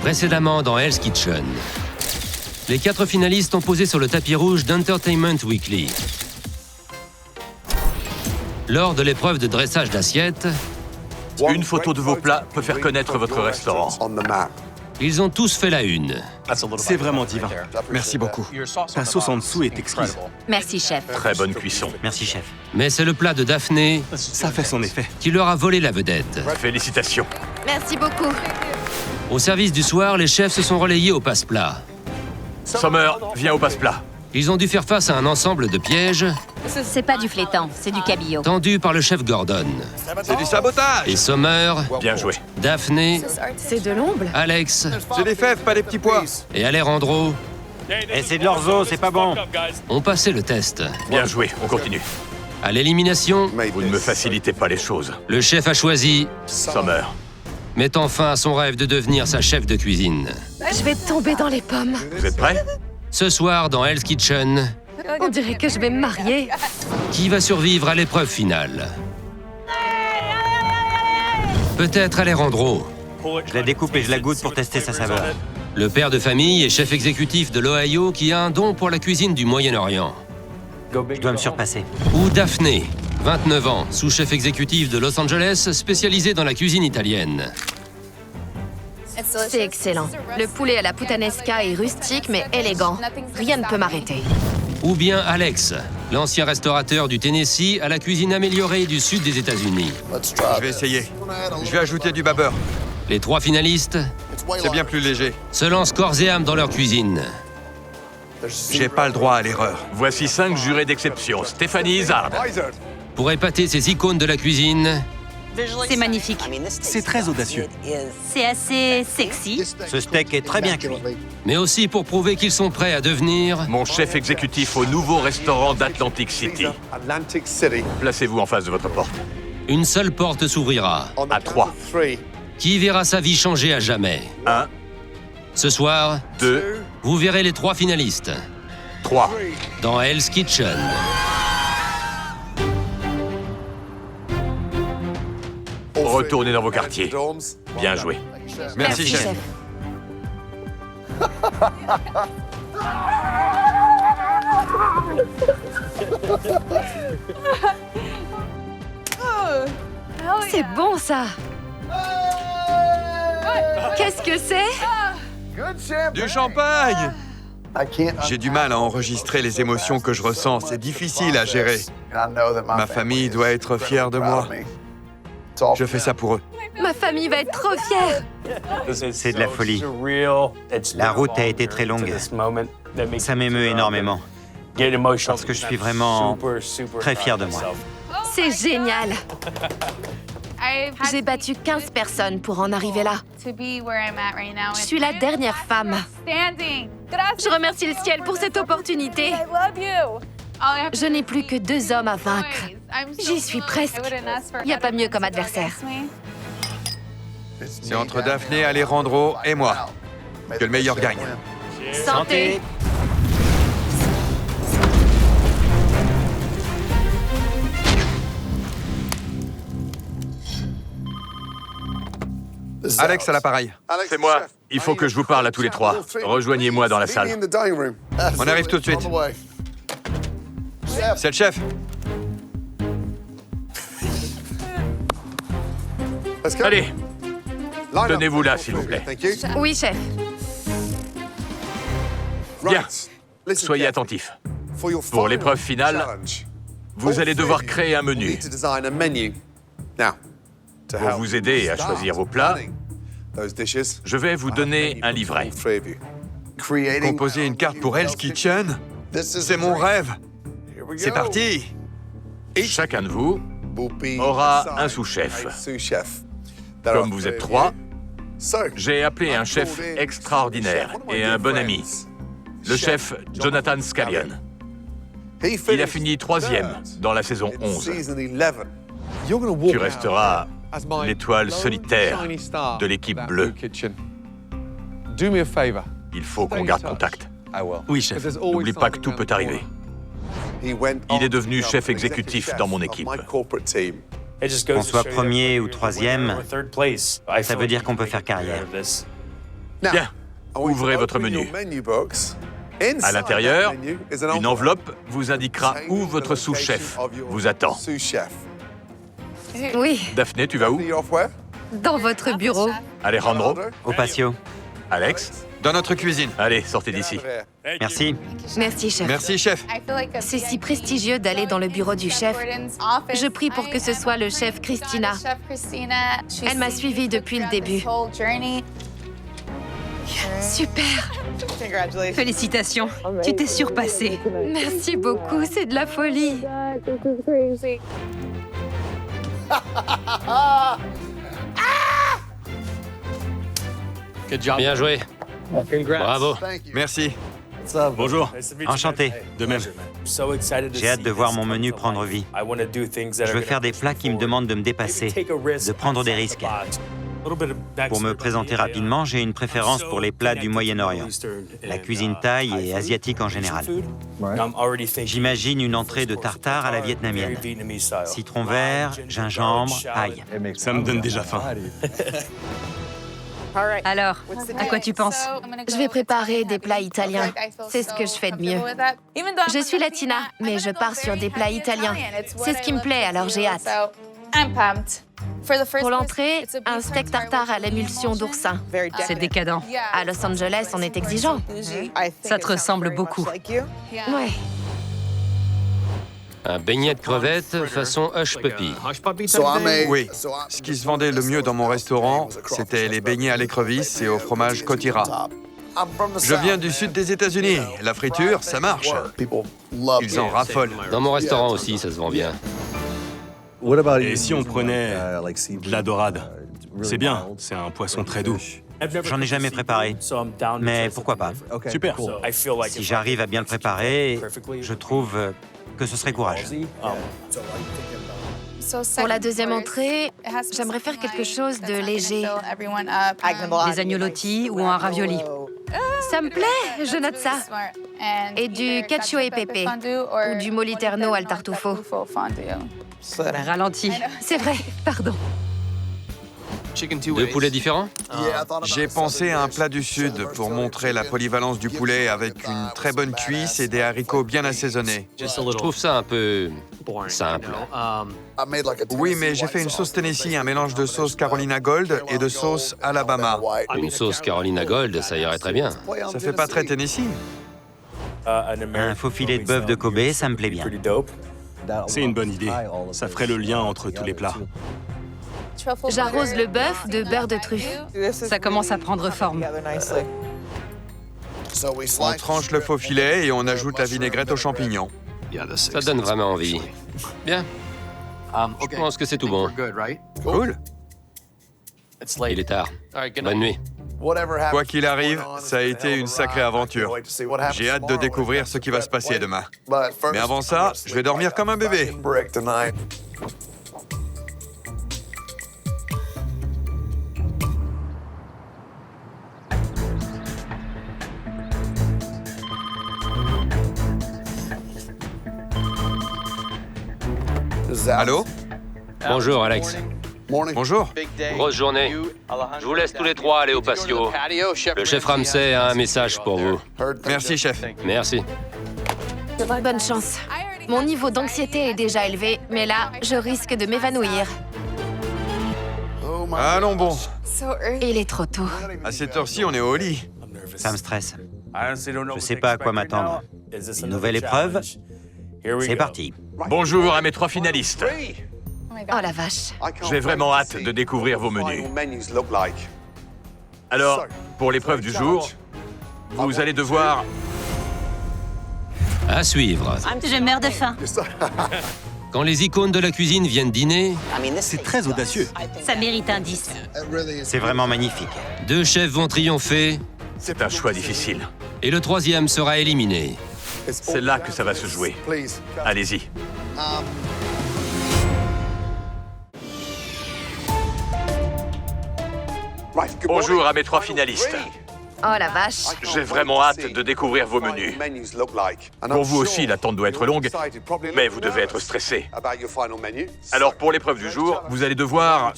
Précédemment dans Hell's Kitchen. Les 4 finalistes ont posé sur le tapis rouge d'Entertainment Weekly. Lors de l'épreuve de dressage d'assiettes, Une photo de vos plats peut faire connaître votre restaurant. ils ont tous fait la une. C'est vraiment divin. Merci beaucoup. Ta sauce en dessous est exquise. Merci, chef. Très bonne cuisson. Merci, chef. Mais c'est le plat de Daphné Ça fait son effet. qui leur a volé la vedette. Félicitations. Merci beaucoup. Au service du soir, les chefs se sont relayés au passe-plat. Sommer, viens au passe-plat. Ils ont dû faire face à un ensemble de pièges C'est pas du flétan, c'est du cabillaud. tendus par le chef Gordon. C'est du sabotage. Et Sommer, Bien joué. Daphné, C'est de l'omble. Alex C'est des fèves, pas des petits pois. et Alejandro Et c'est de l'orzo, c'est pas bon. ont passé le test. Bien joué, on continue. À l'élimination, Vous ne me facilitez pas les choses. le chef a choisi, Sommer. mettant fin à son rêve de devenir sa chef de cuisine. Je vais tomber dans les pommes. Vous êtes prêts? Ce soir, dans Hell's Kitchen, On dirait que je vais me marier. qui va survivre à l'épreuve finale? Peut-être Alejandro, Je la découpe et je la goûte pour tester sa saveur. le père de famille et chef exécutif de l'Ohio qui a un don pour la cuisine du Moyen-Orient. Je dois me surpasser. Ou Daphné, 29 ans, sous-chef exécutif de Los Angeles, spécialisé dans la cuisine italienne. C'est excellent. Le poulet à la puttanesca est rustique mais élégant. Rien ne peut m'arrêter. Ou bien Alex, l'ancien restaurateur du Tennessee à la cuisine améliorée du sud des États-Unis. Je vais essayer. Je vais ajouter du babeur. Les 3 finalistes C'est bien plus léger. se lancent corps et âme dans leur cuisine. J'ai pas le droit à l'erreur. Voici 5 jurés d'exception. Stéphanie Izzard. Pour épater ces icônes de la cuisine, C'est magnifique. C'est très audacieux. C'est assez sexy. Ce steak est très bien cuit. mais aussi pour prouver qu'ils sont prêts à devenir Mon chef exécutif au nouveau restaurant d'Atlantic City. Placez-vous en face de votre porte. une seule porte s'ouvrira, À 3. qui verra sa vie changer à jamais. 1, Ce soir, 2, vous verrez les 3 finalistes 3. dans Hell's Kitchen. Retournez dans vos quartiers. Bien joué. Merci, chef. C'est bon ça. Qu'est-ce que c'est? Du champagne. J'ai du mal à enregistrer les émotions que je ressens. C'est difficile à gérer. Ma famille doit être fière de moi. Je fais ça pour eux. Ma famille va être trop fière. C'est de la folie. La route a été très longue. Ça m'émeut énormément. Parce que je suis vraiment très fier de moi. C'est génial. J'ai battu 15 personnes pour en arriver là. Je suis la dernière femme. Je remercie le ciel pour cette opportunité. Je n'ai plus que 2 hommes à vaincre. J'y suis presque. Il n'y a pas mieux comme adversaire. C'est entre Daphné, Alejandro et moi. Que le meilleur gagne. Santé. Alex à l'appareil. C'est moi. Il faut que je vous parle à tous les 3. Rejoignez-moi dans la salle. On arrive tout de suite. C'est le chef. Allez, tenez-vous là, s'il vous plaît. Oui, chef. Bien. Soyez attentifs. Pour l'épreuve finale, vous allez devoir créer un menu. Pour vous aider à choisir vos plats, je vais vous donner un livret. Composer une carte pour Hell's Kitchen, c'est mon rêve. C'est parti. Chacun de vous aura un sous-chef. Comme vous êtes 3, j'ai appelé un chef extraordinaire et un bon ami, le chef Jonathan Scallion. Il a fini 3e dans la saison 11. Tu resteras l'étoile solitaire de l'équipe bleue. Il faut qu'on garde contact. Oui, chef. N'oublie pas que tout peut arriver. Il est devenu chef exécutif dans mon équipe. Qu'on soit 1er ou 3e, ça veut dire qu'on peut faire carrière. Bien, ouvrez votre menu. À l'intérieur, une enveloppe vous indiquera où votre sous-chef vous attend. Oui, Daphné, tu vas où? dans votre bureau. Alejandro? Au patio. Alex? Dans notre cuisine. Allez, sortez d'ici. Merci. Merci, chef. Merci, chef. C'est si prestigieux d'aller dans le bureau du chef. Je prie pour que ce soit le chef Christina. Elle m'a suivie depuis le début. Super. Félicitations, tu t'es surpassée. Merci beaucoup, c'est de la folie. Bien joué. Bravo. Merci. Bonjour. Enchanté. De même. J'ai hâte de voir mon menu prendre vie. Je veux faire des plats qui me demandent de me dépasser, de prendre des risques. Pour me présenter rapidement, j'ai une préférence pour les plats du Moyen-Orient, la cuisine thaï et asiatique en général. J'imagine une entrée de tartare à la vietnamienne. Citron vert, gingembre, ail. Ça me donne déjà faim. Alors, à quoi tu penses? Je vais préparer des plats italiens. C'est ce que je fais de mieux. Je suis latina, mais je pars sur des plats italiens. C'est ce qui me plaît, alors j'ai hâte. Pour l'entrée, un steak tartare à l'émulsion d'oursin. C'est décadent. À Los Angeles, on est exigeant. Ça te ressemble beaucoup. Ouais. Un beignet de crevettes façon hush puppy. Oui. Ce qui se vendait le mieux dans mon restaurant, c'était les beignets à l'écrevisse et au fromage Kotira. Je viens du sud des États-Unis. La friture, ça marche. Ils en raffolent. Dans mon restaurant aussi, ça se vend bien. Et si on prenait de la dorade? C'est bien, c'est un poisson très doux. J'en ai jamais préparé, mais pourquoi pas? Super. Si j'arrive à bien le préparer, je trouve que ce serait courageux. Pour la deuxième entrée, j'aimerais faire quelque chose de léger. Des agnolotti ou un ravioli. Ça me plaît, je note ça. Et du cacio e pepe ou du moliterno al tartufo. Ralenti. C'est vrai, pardon. Deux poulets différents? J'ai pensé à un plat du sud pour montrer la polyvalence du poulet avec une très bonne cuisse et des haricots bien assaisonnés. Je trouve ça un peu simple. Oui, mais j'ai fait une sauce Tennessee, un mélange de sauce Carolina Gold et de sauce Alabama. Une sauce Carolina Gold, ça irait très bien. Ça fait pas très Tennessee? Un faux filet de bœuf de Kobe, ça me plaît bien. C'est une bonne idée. Ça ferait le lien entre tous les plats. J'arrose le bœuf de beurre de truffe. Ça commence à prendre forme. On tranche le faux filet et on ajoute la vinaigrette aux champignons. Ça donne vraiment envie. Bien. Je pense que c'est tout bon. Cool. Il est tard. Bonne nuit. Quoi qu'il arrive, ça a été une sacrée aventure. J'ai hâte de découvrir ce qui va se passer demain. Mais avant ça, je vais dormir comme un bébé. Allô? Bonjour, Alex. Bonjour. Grosse journée. Je vous laisse tous les trois aller au patio. Le chef Ramsay a un message pour vous. Merci, chef. Merci. Bonne chance. Mon niveau d'anxiété est déjà élevé, mais là, je risque de m'évanouir. Allons bon. Il est trop tôt. À cette heure-ci, on est au lit. Ça me stresse. Je sais pas à quoi m'attendre. Une nouvelle épreuve? C'est parti. Bonjour à mes trois finalistes. Oh la vache. J'ai vraiment hâte de découvrir vos menus. Alors, pour l'épreuve du jour, vous allez devoir... À suivre. Je meurs de faim. Quand les icônes de la cuisine viennent dîner, C'est très audacieux. Ça mérite un 10. C'est vraiment magnifique. deux chefs vont triompher C'est un choix difficile. et le troisième sera éliminé. C'est là que ça va se jouer. Allez-y. Bonjour à mes trois finalistes. Oh la vache. J'ai vraiment hâte de découvrir vos menus. Pour vous aussi, l'attente doit être longue, mais vous devez être stressé. Alors pour l'épreuve du jour, vous allez devoir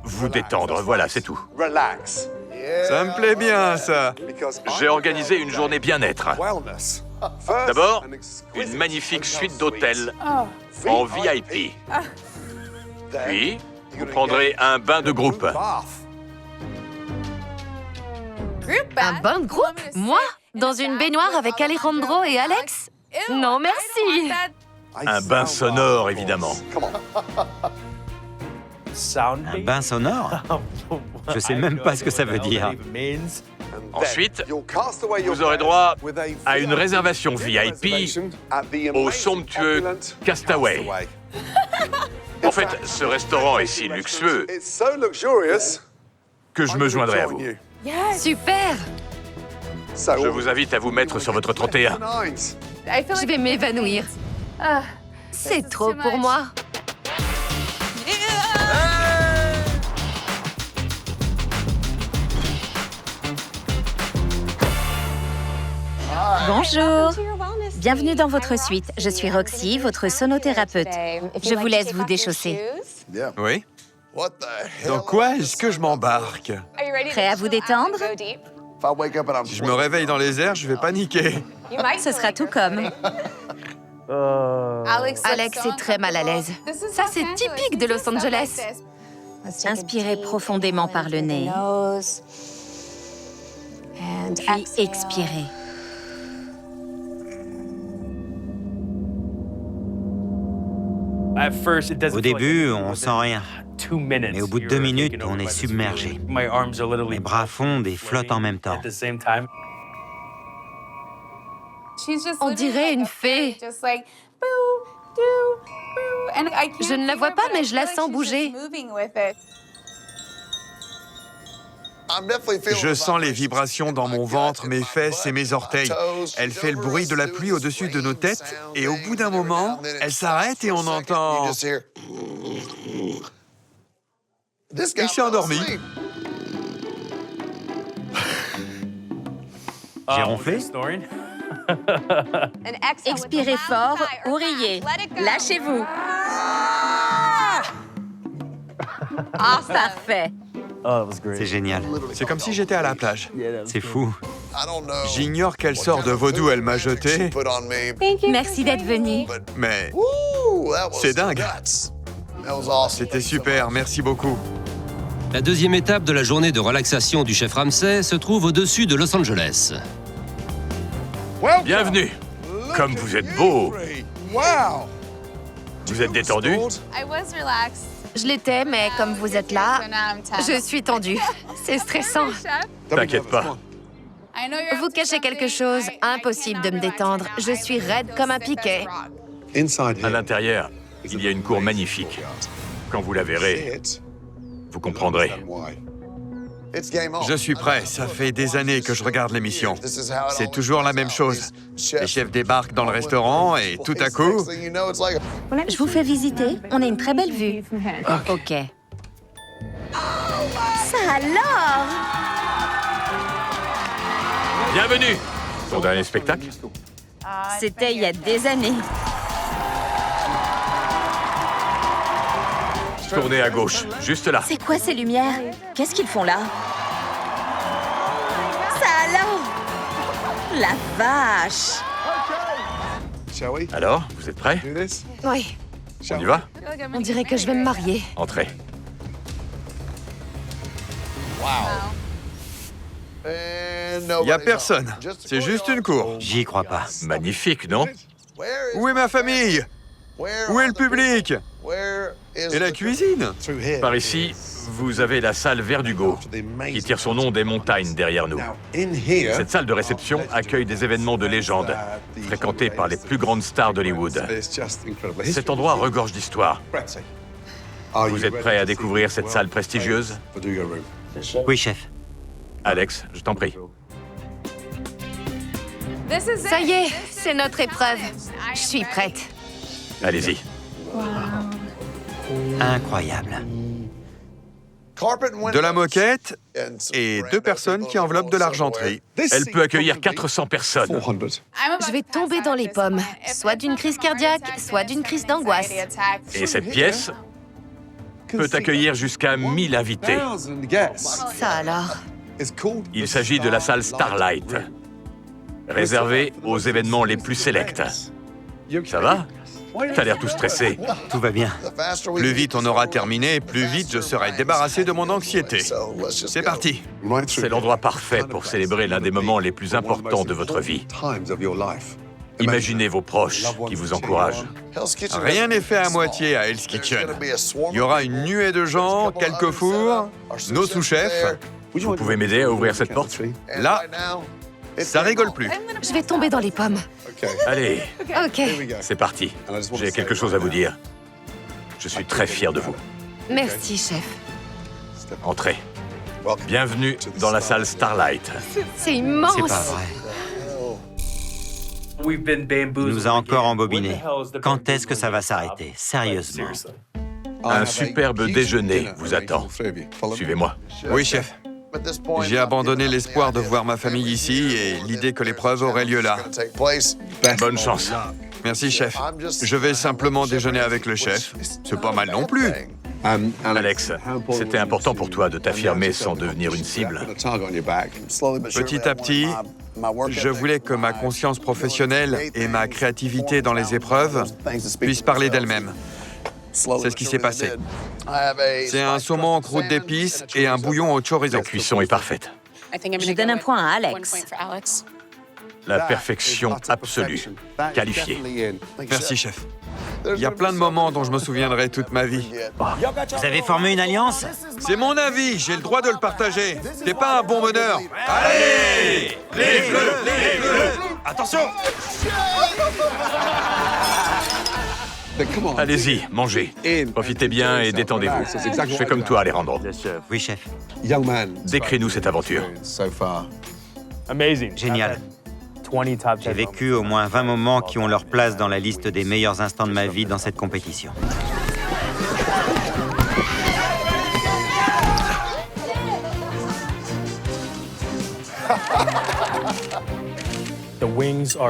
vous détendre, voilà, c'est tout. Ça me plaît bien, ça. J'ai organisé une journée bien-être. D'abord, une magnifique suite d'hôtels en VIP. Puis, vous prendrez un bain de groupe. Un bain de groupe? Moi? Dans une baignoire avec Alejandro et Alex? Non, merci. Un bain sonore, évidemment. Un bain sonore? Je sais même pas ce que ça veut dire. Ensuite, vous aurez droit à une réservation VIP au somptueux Castaway. En fait, ce restaurant est si luxueux que je me joindrai à vous. Super. Je vous invite à vous mettre sur votre 31. Je vais m'évanouir. C'est trop pour moi. Bonjour. Bienvenue dans votre suite. Je suis Roxy, votre sonothérapeute. Je vous laisse vous déchausser. Oui? Dans quoi est-ce que je m'embarque? Prêt à vous détendre? Si je me réveille dans les airs, je vais paniquer. Ce sera tout comme. Alex est très mal à l'aise. Ça, c'est typique de Los Angeles. Inspirez profondément par le nez. Puis expirez. Au début, on sent rien. Mais au bout de 2 minutes, on est submergé. Les bras fondent et flottent en même temps. On dirait une fée. Je ne la vois pas, mais je la sens bouger. Je sens les vibrations dans mon ventre, mes fesses et mes orteils. Elle fait le bruit de la pluie au-dessus de nos têtes et au bout d'un moment, elle s'arrête et on entend... Il s'est endormi. J'ai ronflé? Expirez fort ou riez. Lâchez-vous. Parfait. C'est génial. C'est comme si j'étais à la plage. C'est fou. J'ignore quel sort de vaudou elle m'a jeté, Merci d'être venu. mais c'est dingue. C'était super, merci beaucoup. La deuxième étape de la journée de relaxation du chef Ramsay se trouve au-dessus de Los Angeles. Bienvenue. Comme vous êtes beau. Vous êtes détendu? Je l'étais, mais comme vous êtes là, je suis tendue. C'est stressant. T'inquiète pas. Vous cachez quelque chose, impossible de me détendre. Je suis raide comme un piquet. À l'intérieur, il y a une cour magnifique. Quand vous la verrez, vous comprendrez. Je suis prêt, ça fait des années que je regarde l'émission. C'est toujours la même chose. Les chefs débarquent dans le restaurant et tout à coup... Je vous fais visiter. On a une très belle vue. OK. Ça alors? Bienvenue. Ton dernier spectacle? C'était il y a des années. Tournez à gauche, juste là. C'est quoi ces lumières? Qu'est-ce qu'ils font là? Ça alors? La vache! Alors, vous êtes prêts? Oui, On y va? on dirait que je vais me marier. Entrez. Il n'y a personne. C'est juste une cour. J'y crois pas. Magnifique, non? Où est ma famille? Où est le public? Et la cuisine? Par ici, vous avez la salle Verdugo, qui tire son nom des montagnes derrière nous. Cette salle de réception accueille des événements de légende, fréquentés par les plus grandes stars d'Hollywood. Cet endroit regorge d'histoire. Vous êtes prêts à découvrir cette salle prestigieuse? Oui, chef. Alex, je t'en prie. Ça y est, c'est notre épreuve. Je suis prête. Allez-y. Incroyable. De la moquette et 2 personnes qui enveloppent de l'argenterie. Elle peut accueillir 400 personnes. Je vais tomber dans les pommes, soit d'une crise cardiaque, soit d'une crise d'angoisse. Et cette pièce peut accueillir jusqu'à 1000 invités. Ça alors. Il s'agit de la salle Starlight, réservée aux événements les plus sélects. Ça va? T'as l'air tout stressé. Tout va bien. Plus vite on aura terminé, plus vite je serai débarrassé de mon anxiété. C'est parti. C'est l'endroit parfait pour célébrer l'un des moments les plus importants de votre vie. Imaginez vos proches qui vous encouragent. Rien n'est fait à moitié à Hell's Kitchen. Il y aura une nuée de gens, quelques fours, nos sous-chefs. Vous pouvez m'aider à ouvrir cette porte? Là, ça rigole plus. Je vais tomber dans les pommes. Allez, Ok. c'est parti. J'ai quelque chose à vous dire. Je suis très fier de vous. Merci, chef. Entrez. Bienvenue dans la salle Starlight. C'est immense. C'est pas vrai. Il nous a encore embobinés. Quand est-ce que ça va s'arrêter? Sérieusement. Un superbe déjeuner vous attend. Suivez-moi. Oui, chef. J'ai abandonné l'espoir de voir ma famille ici et l'idée que l'épreuve aurait lieu là. Bonne chance. Merci, chef. Je vais simplement déjeuner avec le chef. C'est pas mal non plus. Alex, c'était important pour toi de t'affirmer sans devenir une cible. Petit à petit, je voulais que ma conscience professionnelle et ma créativité dans les épreuves puissent parler d'elles-mêmes. C'est ce qui s'est passé. C'est un saumon en croûte d'épices et un bouillon au chorizo. La cuisson est parfaite. Je donne un point à Alex. La perfection absolue. Qualifiée. Merci, chef. Il y a plein de moments dont je me souviendrai toute ma vie. Vous avez formé une alliance? C'est mon avis, j'ai le droit de le partager. T'es pas un bon meneur. Allez! Les bleus! Les bleus! Attention! Allez-y, mangez. Profitez bien et détendez-vous. Je fais comme toi, Alejandro. Oui, chef. Décris-nous cette aventure. Génial. J'ai vécu au moins 20 moments qui ont leur place dans la liste des meilleurs instants de ma vie dans cette compétition.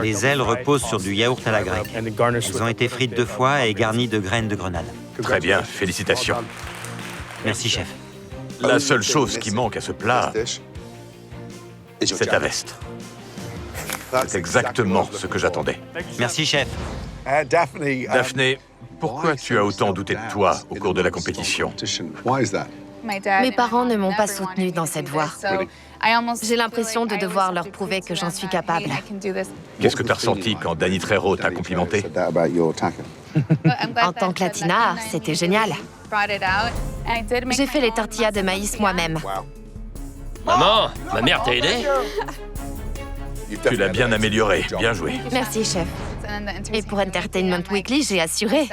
Les ailes reposent sur du yaourt à la grecque. Elles ont été frites 2 fois et garnies de graines de grenade. Très bien, félicitations. Merci, chef. La seule chose qui manque à ce plat, c'est ta veste. C'est exactement ce que j'attendais. Merci, chef. Daphné, pourquoi tu as autant douté de toi au cours de la compétition? Mes parents ne m'ont pas soutenue dans cette voie. J'ai l'impression de devoir leur prouver que j'en suis capable. Qu'est-ce que tu as ressenti quand Danny Trejo t'a complimenté? En tant que latina, c'était génial. J'ai fait les tortillas de maïs moi-même. Maman, ma mère t'a aidé? Tu l'as bien amélioré, bien joué. Merci, chef. Et pour Entertainment Weekly, j'ai assuré.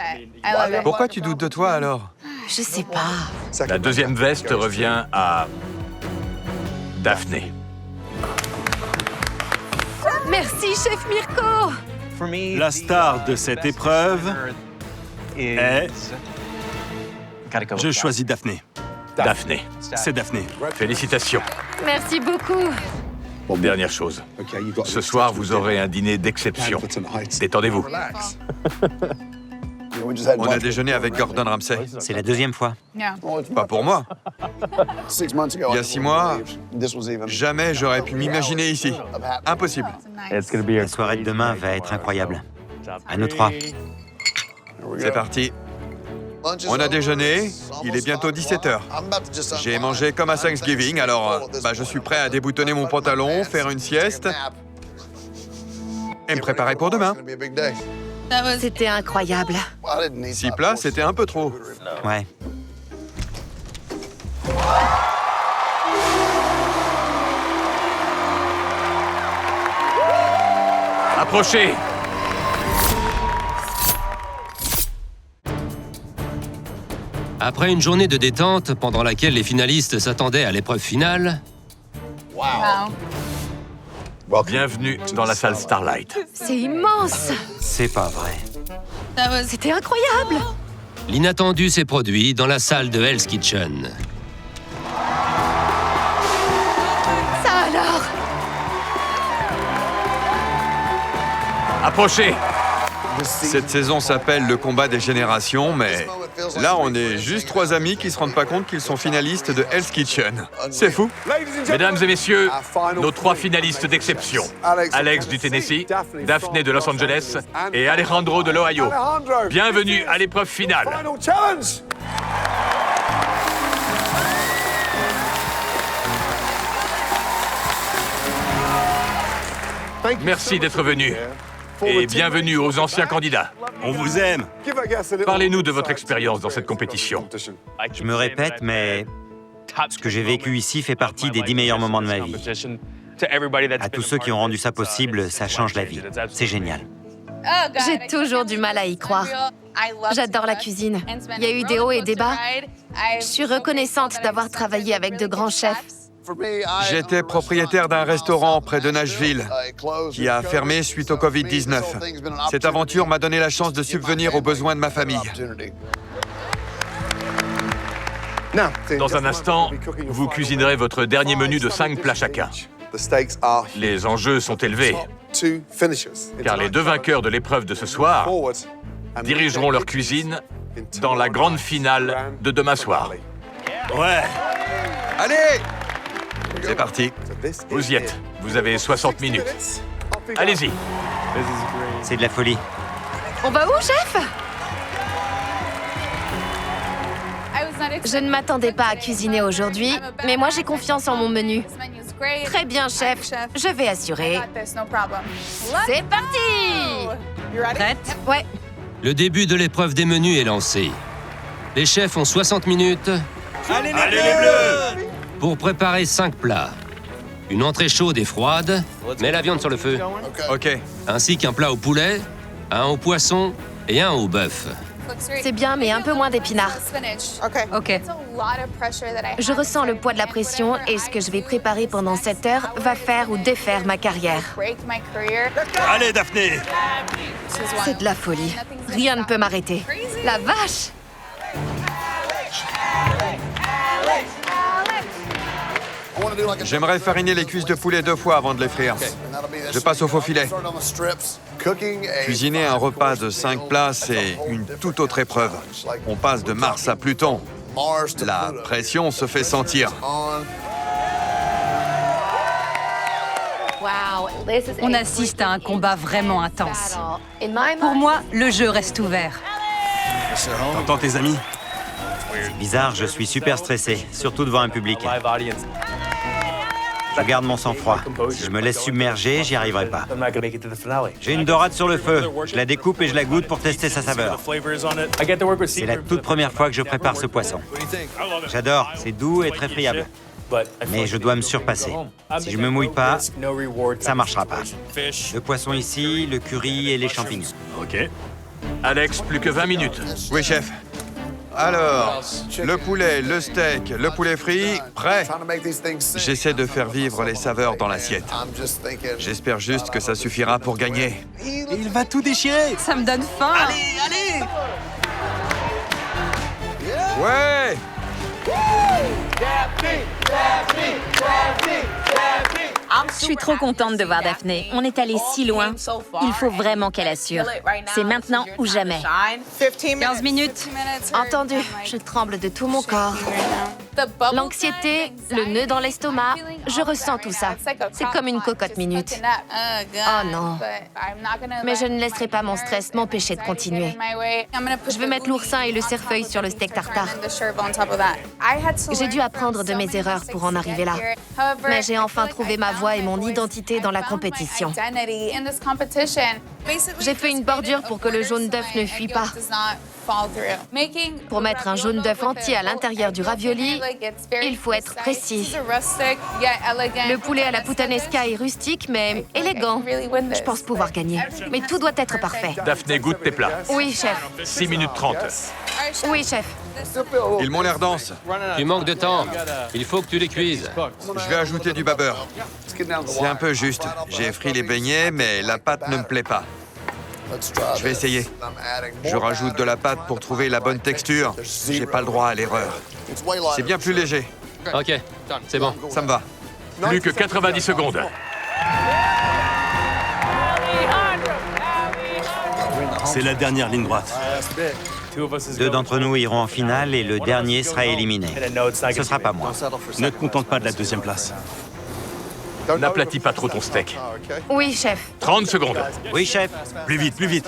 Pourquoi tu doutes de toi alors? Je sais pas. La deuxième veste revient à Daphné. Merci, chef Mirko. La star de cette épreuve est... Je choisis Daphné. Daphné. C'est Daphné. Félicitations. Merci beaucoup. Dernière chose. Ce soir, vous aurez un dîner d'exception. Détendez-vous. On a déjeuné avec Gordon Ramsay. C'est la 2e fois. Pas pour moi. Il y a 6 mois, jamais j'aurais pu m'imaginer ici. Impossible. La soirée de demain va être incroyable. À nous 3. C'est parti. On a déjeuné, il est bientôt 17h. J'ai mangé comme à Thanksgiving, alors je suis prêt à déboutonner mon pantalon, faire une sieste et me préparer pour demain. C'était incroyable. 6 plats, c'était un peu trop. Ouais. Approchez. Après une journée de détente pendant laquelle les finalistes s'attendaient à l'épreuve finale, Bienvenue dans la salle Starlight. C'est immense. C'est pas vrai. C'était incroyable. l'inattendu s'est produit dans la salle de Hell's Kitchen. Ça alors. Approchez. Cette saison s'appelle le combat des générations, mais Là, on est juste 3 amis qui se rendent pas compte qu'ils sont finalistes de Hell's Kitchen. C'est fou. Mesdames et messieurs, nos 3 finalistes d'exception. Alex du Tennessee, Daphné de Los Angeles et Alejandro de l'Ohio. Bienvenue à l'épreuve finale. Merci d'être venus. Et bienvenue aux anciens candidats. On vous aime. Parlez-nous de votre expérience dans cette compétition. Je me répète, mais ce que j'ai vécu ici fait partie des 10 meilleurs moments de ma vie. À tous ceux qui ont rendu ça possible, ça change la vie. C'est génial. J'ai toujours du mal à y croire. J'adore la cuisine. Il y a eu des hauts et des bas. Je suis reconnaissante d'avoir travaillé avec de grands chefs. J'étais propriétaire d'un restaurant près de Nashville qui a fermé suite au Covid-19. Cette aventure m'a donné la chance de subvenir aux besoins de ma famille. Dans un instant, vous cuisinerez votre dernier menu de 5 plats chacun. Les enjeux sont élevés, car les 2 vainqueurs de l'épreuve de ce soir dirigeront leur cuisine dans la grande finale de demain soir. Ouais. Allez! C'est parti. Vous y êtes. Vous avez 60 minutes. Allez-y. C'est de la folie. On va où, chef? Je ne m'attendais pas à cuisiner aujourd'hui, mais moi j'ai confiance en mon menu. Très bien, chef. Je vais assurer. C'est parti! Prête? Ouais. Le début de l'épreuve des menus est lancé. Les chefs ont 60 minutes Allez les bleus! pour préparer 5 plats. Une entrée chaude et froide, mets la viande sur le feu, OK. ainsi qu'un plat au poulet, un au poisson et un au bœuf. C'est bien, mais un peu moins d'épinards. Ok. Je ressens le poids de la pression et ce que je vais préparer pendant 7 heures va faire ou défaire ma carrière. Allez, Daphné! C'est de la folie. Rien ne peut m'arrêter. La vache! J'aimerais fariner les cuisses de poulet 2 fois avant de les frire. Je passe au faux filet. Cuisiner un repas de 5 plats, c'est une toute autre épreuve. On passe de Mars à Pluton. La pression se fait sentir. On assiste à un combat vraiment intense. Pour moi, le jeu reste ouvert. T'entends tes amis? C'est bizarre, je suis super stressé, surtout devant un public. Je garde mon sang-froid. Si je me laisse submerger, j'y arriverai pas. J'ai une dorade sur le feu. Je la découpe et je la goûte pour tester sa saveur. C'est la toute première fois que je prépare ce poisson. J'adore, c'est doux et très friable. Mais je dois me surpasser. Si je me mouille pas, ça marchera pas. Le poisson ici, le curry et les champignons. Ok. Alex, plus que 20 minutes. Oui, chef. Alors, le poulet, le steak, le poulet frit, prêt. J'essaie de faire vivre les saveurs dans l'assiette. J'espère juste que ça suffira pour gagner. Il va tout déchirer! Ça me donne faim. Ouais! Je suis trop contente de voir Daphné. On est allé si loin. Il faut vraiment qu'elle assure. C'est maintenant ou jamais. 15 minutes. Entendu, je tremble de tout mon corps. L'anxiété, le nœud dans l'estomac, je ressens tout ça. C'est comme une cocotte minute. Oh non. Mais je ne laisserai pas mon stress m'empêcher de continuer. Je vais mettre l'oursin et le cerfeuil sur le steak tartare. J'ai dû apprendre de mes erreurs pour en arriver là. Mais j'ai enfin trouvé ma voie et mon identité dans la compétition. J'ai fait une bordure pour que le jaune d'œuf ne fuit pas. Pour mettre un jaune d'œuf entier à l'intérieur du ravioli, il faut être précis. Le poulet à la puttanesca est rustique, mais élégant. Je pense pouvoir gagner. Mais tout doit être parfait. Daphné, goûte tes plats. Oui, chef. 6 minutes 30. Oui, chef. Ils m'ont l'air denses. Tu manques de temps. Il faut que tu les cuises. Je vais ajouter du beurre. C'est un peu juste. J'ai frit les beignets, mais la pâte ne me plaît pas. Je vais essayer. Je rajoute de la pâte pour trouver la bonne texture. J'ai pas le droit à l'erreur. C'est bien plus léger. Ok, c'est bon. Ça me va. Plus que 90 secondes. C'est la dernière ligne droite. 2 d'entre nous iront en finale et le dernier sera éliminé. Ce sera pas moi. Ne te contente pas de la 2e place. N'aplatis pas trop ton steak. Oui, chef. 30 secondes. Oui, chef. Plus vite, plus vite.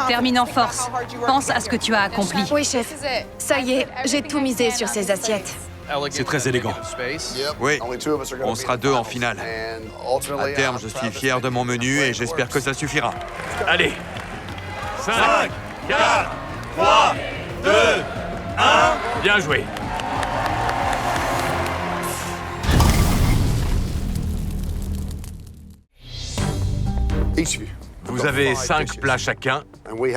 Termine en force. Pense à ce que tu as accompli. Oui, chef. Ça y est, j'ai tout misé sur ces assiettes. C'est très élégant. Oui, on sera 2 en finale. À terme, je suis fier de mon menu et j'espère que ça suffira. Allez. 5, 4, 3, 2, 1. Bien joué. Vous avez 5 plats chacun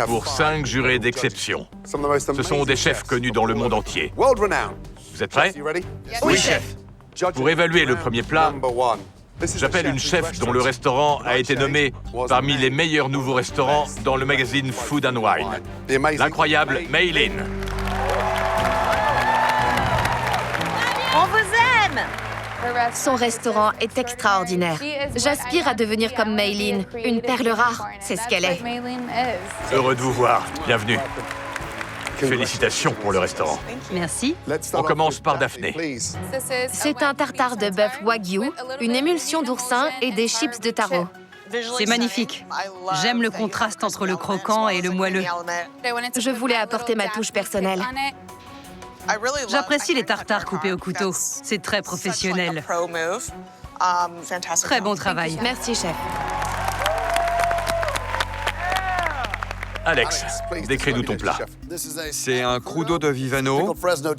pour 5 jurés d'exception. Ce sont des chefs connus dans le monde entier. Vous êtes prêts? Oui, chef. Pour évaluer le premier plat, j'appelle une chef dont le restaurant a été nommé parmi les meilleurs nouveaux restaurants dans le magazine Food and Wine. L'incroyable Maylin. On vous aime! Son restaurant est extraordinaire. J'aspire à devenir comme Maylin, une perle rare. C'est ce qu'elle est. Heureux de vous voir. Bienvenue. Félicitations pour le restaurant. Merci. On commence par Daphné. C'est un tartare de bœuf wagyu, une émulsion d'oursin et des chips de taro. C'est magnifique. J'aime le contraste entre le croquant et le moelleux. Je voulais apporter ma touche personnelle. J'apprécie les tartares coupés au couteau. C'est très professionnel. Très bon travail. Merci, chef. Alex, décris-nous ton plat. C'est un crudo de Vivano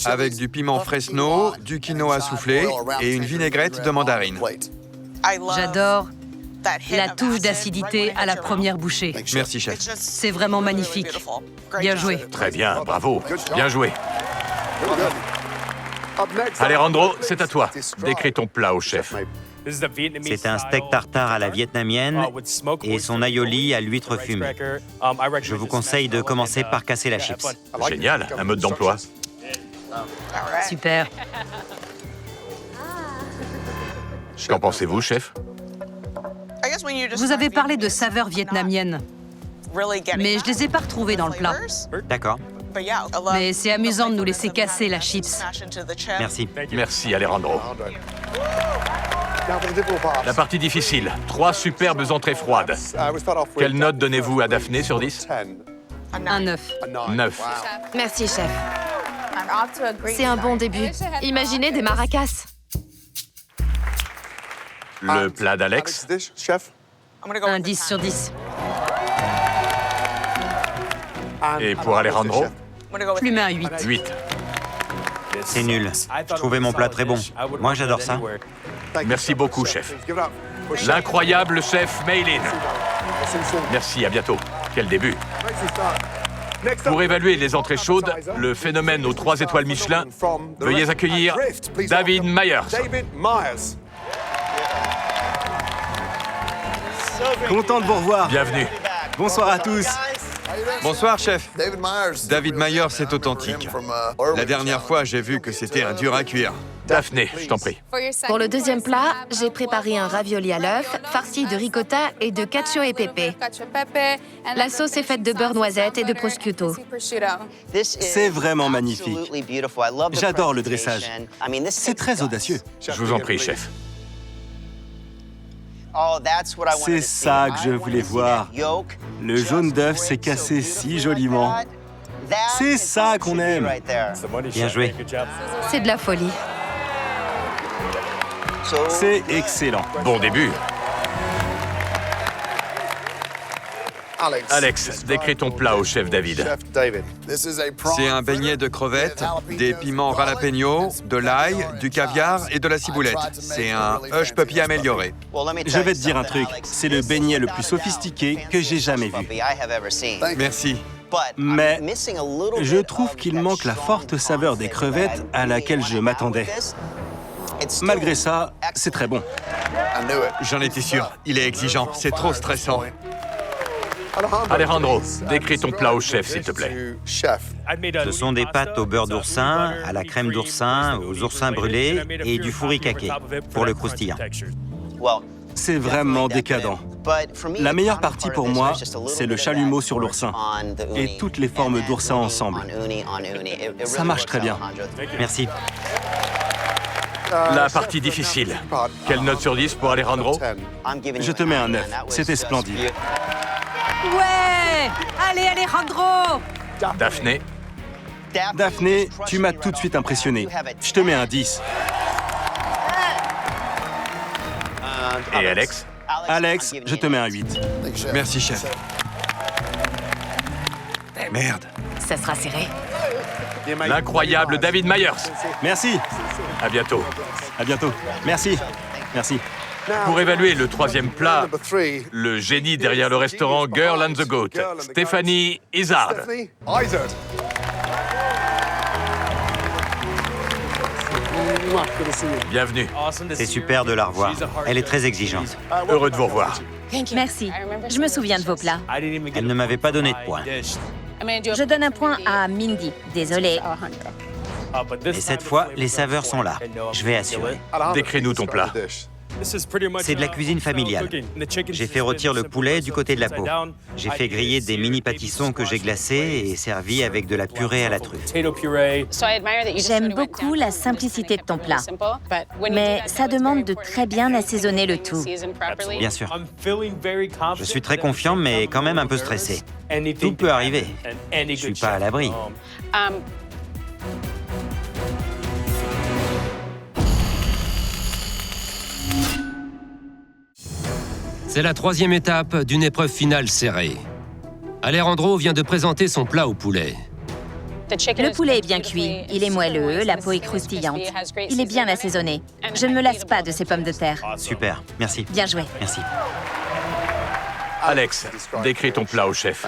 avec du piment Fresno, du quinoa soufflé et une vinaigrette de mandarine. J'adore la touche d'acidité à la première bouchée. Merci, chef. C'est vraiment magnifique. Bien joué. Très bien, bravo. Bien joué. Alejandro, c'est à toi. Décris ton plat au chef. C'est un steak tartare à la vietnamienne et son aioli à l'huître fumée. Je vous conseille de commencer par casser la chips. Génial, un mode d'emploi. Super. Qu'en pensez-vous, chef? Vous avez parlé de saveurs vietnamiennes, mais je les ai pas retrouvées dans le plat. D'accord. Mais c'est amusant de nous laisser casser la chips. Merci. Merci, Alejandro. La partie difficile. 3 superbes entrées froides. Quelle note donnez-vous à Daphné sur 10? Un 9. 9. Merci, chef. C'est un bon début. Imaginez des maracas. Le plat d'Alex? Un 10 sur 10. Et pour Alejandro? Je lui mets un 8. 8. C'est nul. Je trouvais mon plat très bon. Moi, j'adore ça. Merci beaucoup, chef. L'incroyable chef Maylin. Merci, à bientôt. Quel début. Pour évaluer les entrées chaudes, le phénomène aux 3 étoiles Michelin, veuillez accueillir David Myers. Content de vous revoir. Bienvenue. Bonsoir à tous. Bonsoir, chef. David Myers, c'est authentique. La dernière fois, j'ai vu que c'était un dur à cuire. Daphné, je t'en prie. Pour le deuxième plat, j'ai préparé un ravioli à l'œuf, farci de ricotta et de cacio e pepe. La sauce est faite de beurre noisette et de prosciutto. C'est vraiment magnifique. J'adore le dressage. C'est très audacieux. Je vous en prie, chef. C'est ça que je voulais voir. Le jaune d'œuf s'est cassé si joliment. C'est ça qu'on aime. Bien joué. C'est de la folie. C'est excellent. Bon début. Alex, décris ton plat au chef David. C'est un beignet de crevettes, des piments jalapeno, de l'ail, du caviar et de la ciboulette. C'est un hush puppy amélioré. Je vais te dire un truc. C'est le beignet le plus sophistiqué que j'ai jamais vu. Merci. Mais je trouve qu'il manque la forte saveur des crevettes à laquelle je m'attendais. Malgré ça, c'est très bon. J'en étais sûr. Il est exigeant. C'est trop stressant. Alejandro, décris ton plat au chef, s'il te plaît. Ce sont des pâtes au beurre d'oursin, à la crème d'oursin, aux oursins brûlés et du furikake pour le croustillant. C'est vraiment décadent. La meilleure partie pour moi, c'est le chalumeau sur l'oursin et toutes les formes d'oursin ensemble. Ça marche très bien. Merci. La partie difficile. Quelle note sur 10 pour Alejandro? Je te mets un 9. C'était splendide. Ouais! Allez, Alejandro! Daphné? Daphné, tu m'as tout de suite impressionné. Je te mets un 10. Et Alex? Alex, je te mets un 8. Merci, chef. Merde. Ça sera serré. L'incroyable David Myers. Merci. À bientôt. À bientôt. Merci. Merci. Pour évaluer le troisième plat, le génie derrière le restaurant Girl and the Goat, Stéphanie Izard. Bienvenue. C'est super de la revoir. Elle est très exigeante. Heureux de vous revoir. Merci. Je me souviens de vos plats. Elle ne m'avait pas donné de points. Je donne un point à Mindy. Désolée. Mais cette fois, les saveurs sont là. Je vais assurer. Décris-nous ton plat. C'est de la cuisine familiale. J'ai fait rôtir le poulet du côté de la peau. J'ai fait griller des mini pâtissons que j'ai glacés et servis avec de la purée à la truffe. J'aime beaucoup la simplicité de ton plat. Mais ça demande de très bien assaisonner le tout. Bien sûr. Je suis très confiant, mais quand même un peu stressé. Tout peut arriver. Je suis pas à l'abri. C'est la troisième étape d'une épreuve finale serrée. Alejandro vient de présenter son plat au poulet. Le poulet est bien cuit, il est moelleux, la peau est croustillante. Il est bien assaisonné. Je ne me lasse pas de ces pommes de terre. Super, merci. Bien joué. Merci. Alex, décris ton plat au chef.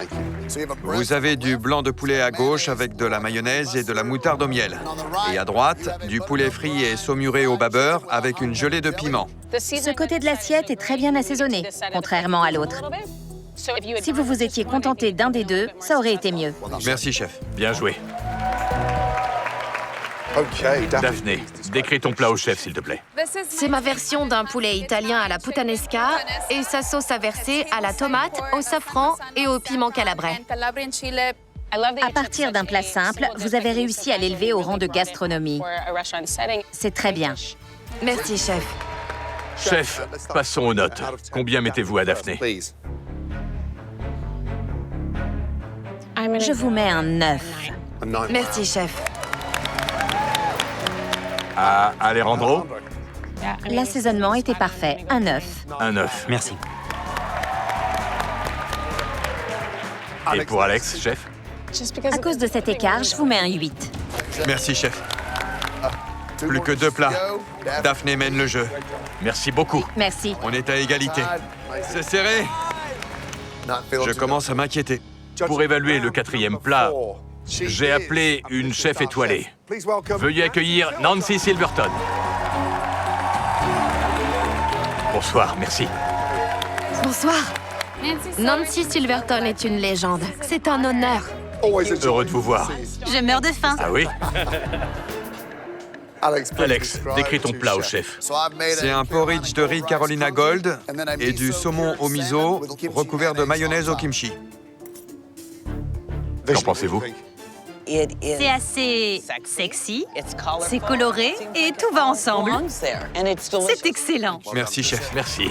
Vous avez du blanc de poulet à gauche avec de la mayonnaise et de la moutarde au miel. Et à droite, du poulet frit et saumuré au beurre avec une gelée de piment. Ce côté de l'assiette est très bien assaisonné, contrairement à l'autre. Si vous vous étiez contenté d'un des deux, ça aurait été mieux. Merci, chef. Bien joué. Daphné, décris ton plat au chef, s'il te plaît. C'est ma version d'un poulet italien à la puttanesca et sa sauce à verser à la tomate, au safran et au piment calabrais. À partir d'un plat simple, vous avez réussi à l'élever au rang de gastronomie. C'est très bien. Merci, chef. Chef, passons aux notes. Combien mettez-vous à Daphné? Je vous mets un 9. Merci, chef. À Alejandro? L'assaisonnement était parfait. Un 9. Un 9. Merci. Et pour Alex, chef? À cause de cet écart, je vous mets un 8. Merci, chef. Plus que 2 plats. Daphné mène le jeu. Merci beaucoup. Merci. On est à égalité. C'est serré. Je commence à m'inquiéter. Pour évaluer le quatrième plat, j'ai appelé une chef étoilée. Veuillez accueillir Nancy Silverton. Bonsoir, merci. Bonsoir. Nancy Silverton est une légende. C'est un honneur. Heureux de vous voir. Je meurs de faim. Ah oui? Alex, décris ton plat au chef. C'est un porridge de riz Carolina Gold et du saumon au miso recouvert de mayonnaise au kimchi. Qu'en pensez-vous? C'est assez sexy, c'est coloré et tout va ensemble. C'est excellent. Merci, chef. Merci.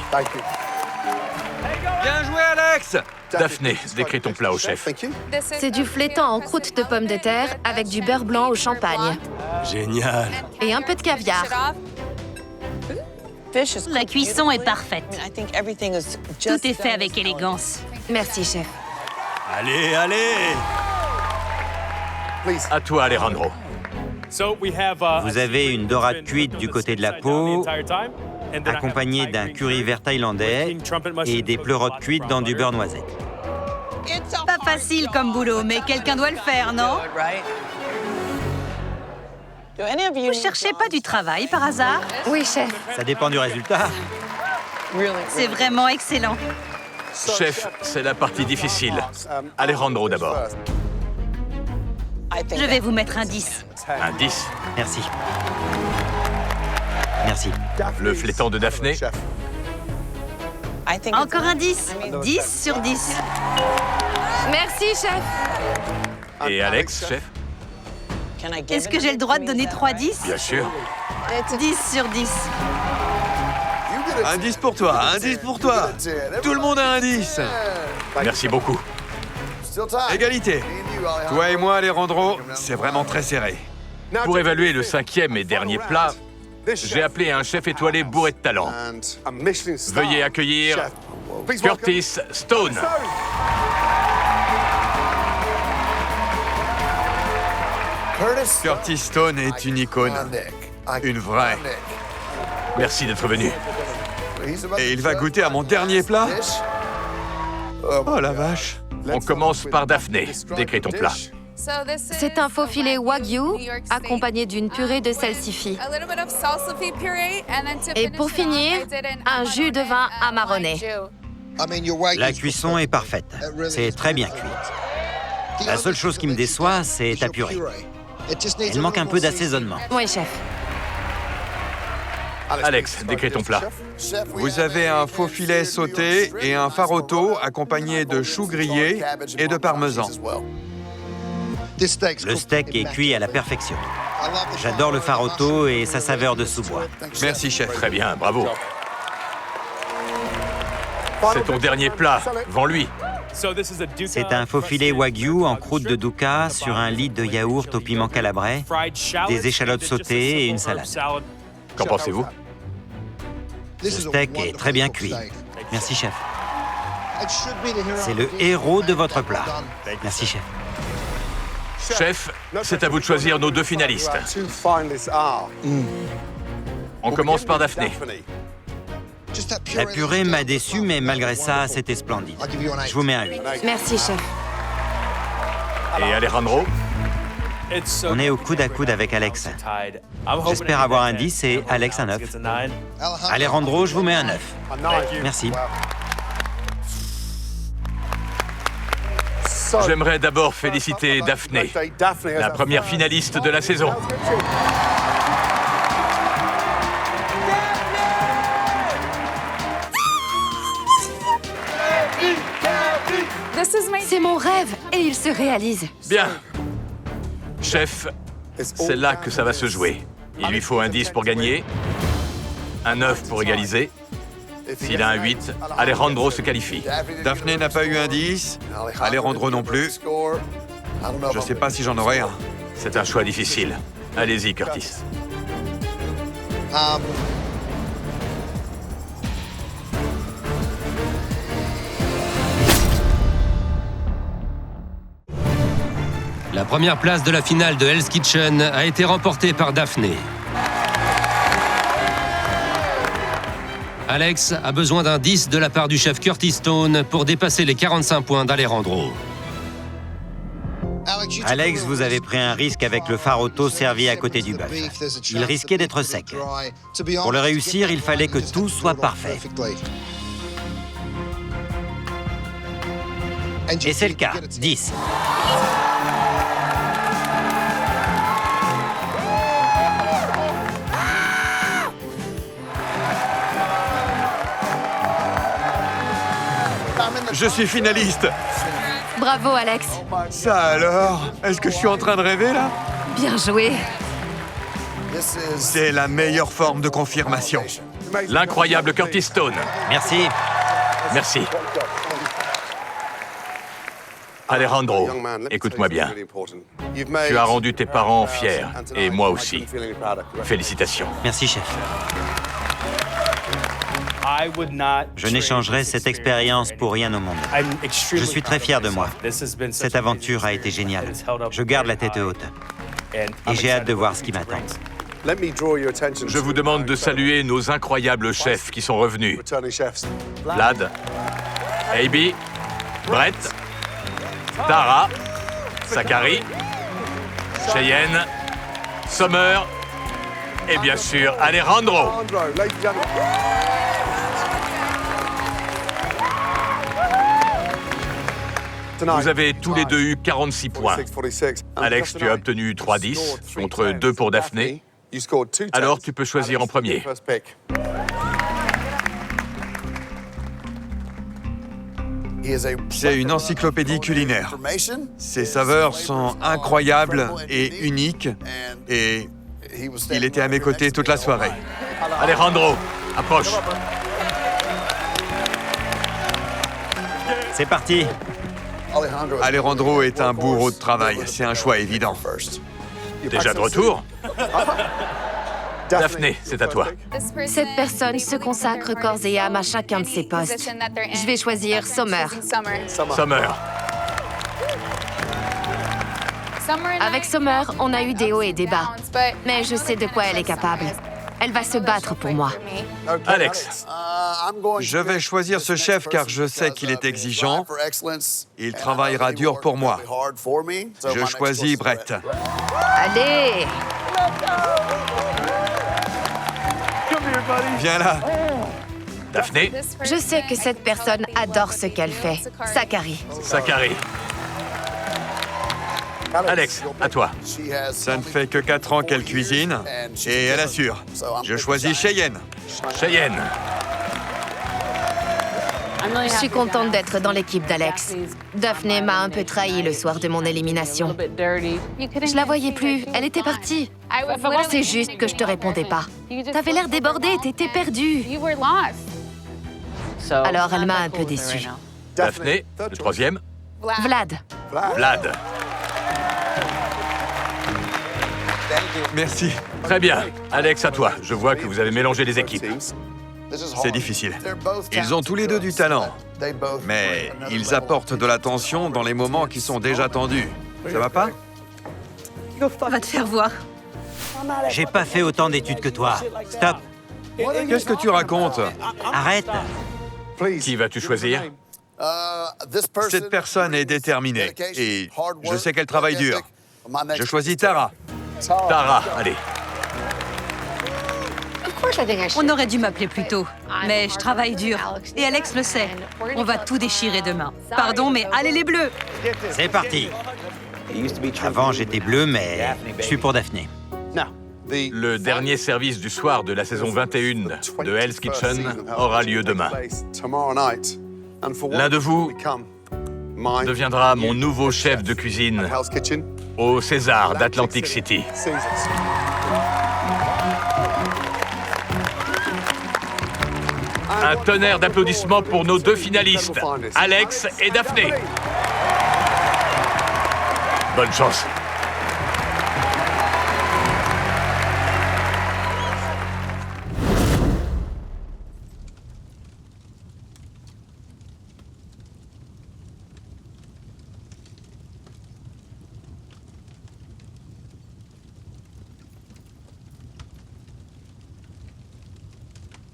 Bien joué, Alex! Daphné, décris ton plat au chef. C'est du flétan en croûte de pommes de terre avec du beurre blanc au champagne. Génial. Et un peu de caviar. La cuisson est parfaite. Tout est fait avec élégance. Merci, chef. Allez, allez! À toi, Alejandro. Vous avez une dorade cuite du côté de la peau, accompagnée d'un curry vert thaïlandais et des pleurotes cuites dans du beurre noisette. Pas facile comme boulot, mais quelqu'un doit le faire, non? Vous cherchez pas du travail par hasard? Oui, chef. Ça dépend du résultat. C'est vraiment excellent. Chef, c'est la partie difficile. Alejandro d'abord. Je vais vous mettre un 10. Un 10. Merci. Merci. Le flétan de Daphné. Encore un 10. 10 sur 10. Merci, chef. Et Alex, chef? Est-ce que j'ai le droit de donner 3 10? Bien sûr. 10 sur 10. Un 10 pour toi, un 10 pour toi. Tout le monde a un 10. Merci beaucoup. Égalité. Toi et moi, Alejandro, c'est vraiment très serré. Pour évaluer le 5e et dernier plat, j'ai appelé un chef étoilé bourré de talent. Veuillez accueillir Curtis Stone. Curtis Stone est une icône. Une vraie. Merci d'être venu. Et il va goûter à mon dernier plat? Oh la vache. On commence par Daphné. Décris ton plat. C'est un faux filet wagyu accompagné d'une purée de salsifis. Et pour finir, un jus de vin amarronné. La cuisson est parfaite. C'est très bien cuit. La seule chose qui me déçoit, c'est ta purée. Il manque un peu d'assaisonnement. Oui, chef. Alex, décris ton plat. Vous avez un faux filet sauté et un farotto accompagné de choux grillés et de parmesan. Le steak est cuit à la perfection. J'adore le farotto et sa saveur de sous-bois. Merci, chef. Très bien, bravo. C'est ton dernier plat. Vends-lui. C'est un faux filet wagyu en croûte de douka sur un lit de yaourt au piment calabrais, des échalotes sautées et une salade. Qu'en pensez-vous? Ce steak est très bien cuit. Merci, chef. C'est le héros de votre plat. Merci, chef. Chef, c'est à vous de choisir nos 2 finalistes. On commence par Daphné. La purée m'a déçu, mais malgré ça, c'était splendide. Je vous mets un 8. Merci, chef. Et Alejandro? On est au coude à coude avec Alex. J'espère avoir un 10 et Alex un 9. Alejandro, je vous mets un 9. Merci. J'aimerais d'abord féliciter Daphné, la première finaliste de la saison. C'est mon rêve et il se réalise. Bien. Chef, c'est là que ça va se jouer. Il lui faut un 10 pour gagner, un 9 pour égaliser. S'il a un 8, Alejandro se qualifie. Daphné n'a pas eu un 10, Alejandro non plus. Je sais pas si j'en aurai un. C'est un choix difficile. Allez-y, Curtis. La première place de la finale de Hell's Kitchen a été remportée par Daphné. Alex a besoin d'un 10 de la part du chef Curtis Stone pour dépasser les 45 points d'Alejandro. Alex, vous avez pris un risque avec le farotto servi à côté du bœuf. Il risquait d'être sec. Pour le réussir, il fallait que tout soit parfait. Et c'est le cas. 10. Je suis finaliste. Bravo, Alex. Ça alors? Est-ce que je suis en train de rêver, là? Bien joué. C'est la meilleure forme de confirmation. L'incroyable Curtis Stone. Merci. Merci. Alejandro, écoute-moi bien. Tu as rendu tes parents fiers, et moi aussi. Félicitations. Merci, chef. Je n'échangerai cette expérience pour rien au monde. Je suis très fier de moi. Cette aventure a été géniale. Je garde la tête haute. Et j'ai hâte de voir ce qui m'attend. Je vous demande de saluer nos incroyables chefs qui sont revenus. Vlad, A.B., Brett, Tara, Zachary, Cheyenne, Summer et bien sûr Alejandro. Vous avez tous les deux eu 46 points. Alex, tu as obtenu 3-10 contre 2 pour Daphné. Alors tu peux choisir en premier. C'est une encyclopédie culinaire. Ses saveurs sont incroyables et uniques, et il était à mes côtés toute la soirée. Alejandro, approche. C'est parti. Alejandro est un bourreau de travail, c'est un choix évident. Déjà de retour? Daphné, c'est à toi. Cette personne se consacre corps et âme à chacun de ses postes. Je vais choisir Sommer. Sommer. Avec Sommer, on a eu des hauts et des bas. Mais je sais de quoi elle est capable. Elle va se battre pour moi. Alex. Je vais choisir ce chef car je sais qu'il est exigeant. Il travaillera dur pour moi. Je choisis Brett. Allez! Viens là. Daphné. Je sais que cette personne adore ce qu'elle fait. Zachary. Zachary. Alex, à toi. Ça ne fait que 4 ans qu'elle cuisine et elle assure. Je choisis Cheyenne. Cheyenne. Je suis contente d'être dans l'équipe d'Alex. Daphné m'a un peu trahi le soir de mon élimination. Je la voyais plus, elle était partie. C'est juste que je te répondais pas. T'avais l'air débordée, t'étais perdue. Alors elle m'a un peu déçue. Daphné, le troisième. Vlad. Vlad. Merci. Très bien. Alex, à toi. Je vois que vous avez mélangé les équipes. C'est difficile. Ils ont tous les deux du talent, mais ils apportent de la tension dans les moments qui sont déjà tendus. Ça va pas? Va te faire voir. J'ai pas fait autant d'études que toi. Stop. Qu'est-ce que tu racontes? Arrête. Qui vas-tu choisir? Cette personne est déterminée et je sais qu'elle travaille dur. Je choisis Tara. Tara, allez. On aurait dû m'appeler plus tôt, mais je travaille dur. Et Alex le sait. On va tout déchirer demain. Pardon, mais allez les Bleus! C'est parti. Avant, j'étais bleu, mais je suis pour Daphné. Le dernier service du soir de la saison 21 de Hell's Kitchen aura lieu demain. L'un de vous deviendra mon nouveau chef de cuisine au César d'Atlantic City. Un tonnerre d'applaudissements pour nos deux finalistes, Alex et Daphné. Bonne chance.